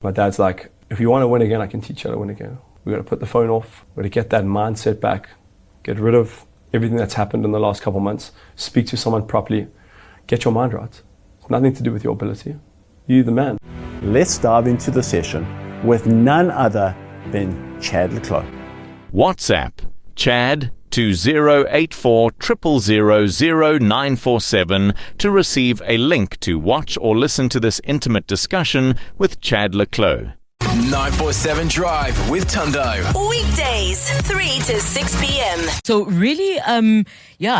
My dad's like, if you want to win again, I can teach you how to win again. We've got to put the phone off. We've got to get that mindset back. Get rid of everything that's happened in the last couple of months. Speak to someone properly. Get your mind right. It's nothing to do with your ability. You're the man. Let's dive into the session with none other than Chad Leclerc. WhatsApp Chad to 084 000 947 to receive a link to watch or listen to this intimate discussion with Chad Leclerc. 947 Drive with Tundo. Weekdays, 3 to 6 p.m. So really,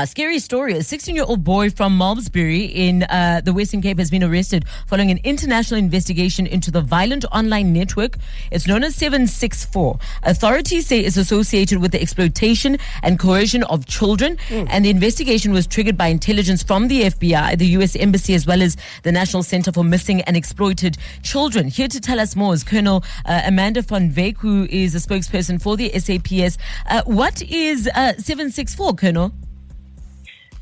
scary story. A 16-year-old boy from Malmesbury in the Western Cape has been arrested following an international investigation into the violent online network. It's known as 764. Authorities say it's associated with the exploitation and coercion of children. And the investigation was triggered by intelligence from the FBI, the U.S. Embassy, as well as the National Center for Missing and Exploited Children. Here to tell us more is Colonel Amanda van Wyk, who is a spokesperson for the SAPS. What is 764, Colonel?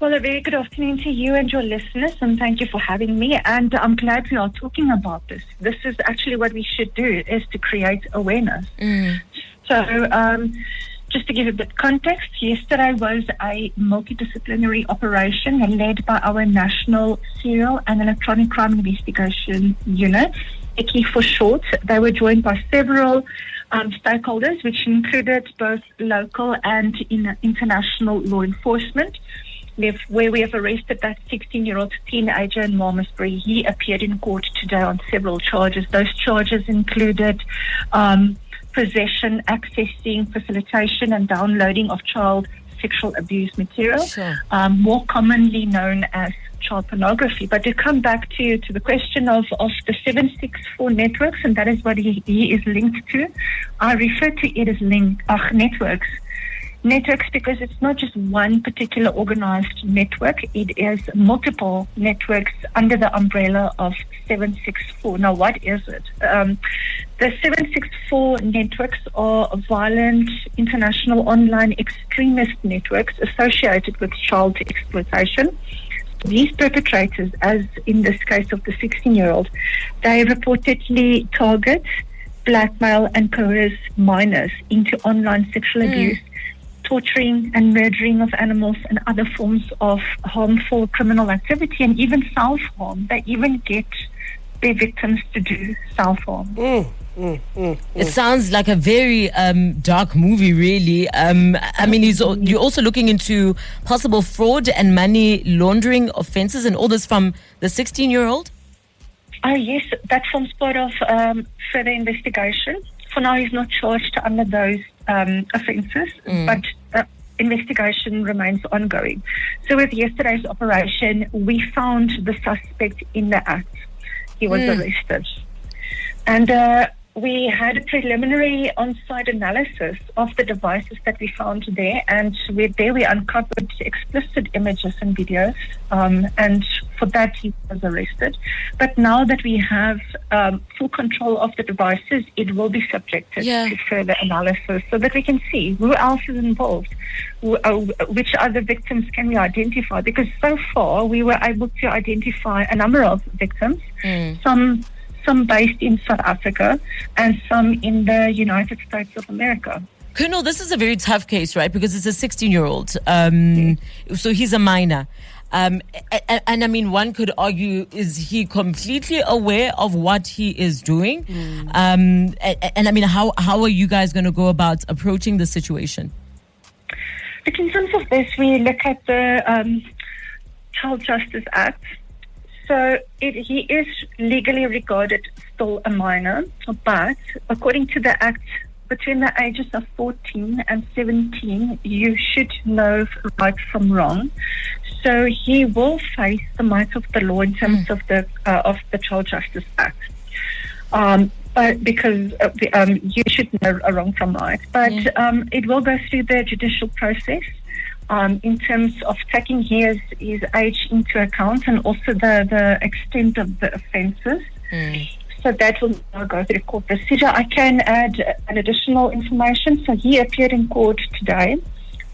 Well, a very good afternoon to you and your listeners, and thank you for having me. And I'm glad we are talking about this. This is actually what we should do, is to create awareness. So, just to give a bit of context, yesterday was a multidisciplinary operation led by our National Serial and Electronic Crime Investigation Unit, ECI for short. They were joined by several stakeholders, which included both local and international law enforcement, where we have arrested that 16-year-old teenager in Malmesbury. He appeared in court today on several charges. Those charges included possession, accessing, facilitation, and downloading of child sexual abuse material, more commonly known as child pornography. But to come back to the question of the 764 networks, and that is what he is linked to, I refer to it as networks. Networks because it's not just one particular organized network, it is multiple networks under the umbrella of 764. Now, what is it? The 764 networks are violent international online extremist networks associated with child exploitation. These perpetrators, as in this case of the 16-year-old, they reportedly target, blackmail and coerce minors into online sexual abuse, torturing and murdering of animals, and other forms of harmful criminal activity, and even self-harm. They even get their victims to do self-harm. It sounds like a very dark movie, really. I mean, you're also looking into possible fraud and money laundering offences, and all this from the 16-year-old? Yes, that forms part of further investigation. For now, he's not charged under those offences, but investigation remains ongoing. So with yesterday's operation, we found the suspect in the act. He was arrested. And we had a preliminary on-site analysis of the devices that we found there, and we uncovered explicit images and videos, and for that he was arrested. But now that we have full control of the devices, it will be subjected to further analysis so that we can see who else is involved, which other victims can we identify, because so far we were able to identify a number of victims, some based in South Africa and some in the United States of America. Colonel, this is a very tough case, right? Because it's a 16-year-old. So he's a minor. And I mean, one could argue, is he completely aware of what he is doing? And I mean, how are you guys going to go about approaching the situation? But in terms of this, we look at the Child Justice Act. So he is legally regarded still a minor, but according to the Act, between the ages of 14 and 17, you should know right from wrong. So he will face the might of the law in terms of the Child Justice Act. But because you should know a wrong from right. But it will go through the judicial process. In terms of taking his age into account, and also the extent of the offences. So that will now go through the court procedure. I can add an additional information. So he appeared in court today.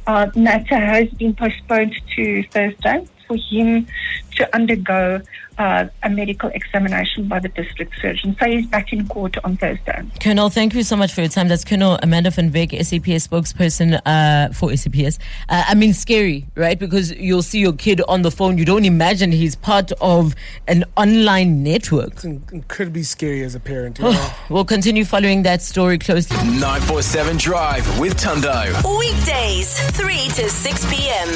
Matter has been postponed to Thursday for him to undergo a medical examination by the district surgeon. So he's back in court on Thursday. Colonel, thank you so much for your time. That's Colonel Amanda van Wyk, SAPS spokesperson for SAPS. I mean, scary, right? Because you'll see your kid on the phone. You don't imagine he's part of an online network. It's incredibly scary as a parent. You know? We'll continue following that story closely. 947 Drive with Tundo. Weekdays, 3 to 6 p.m.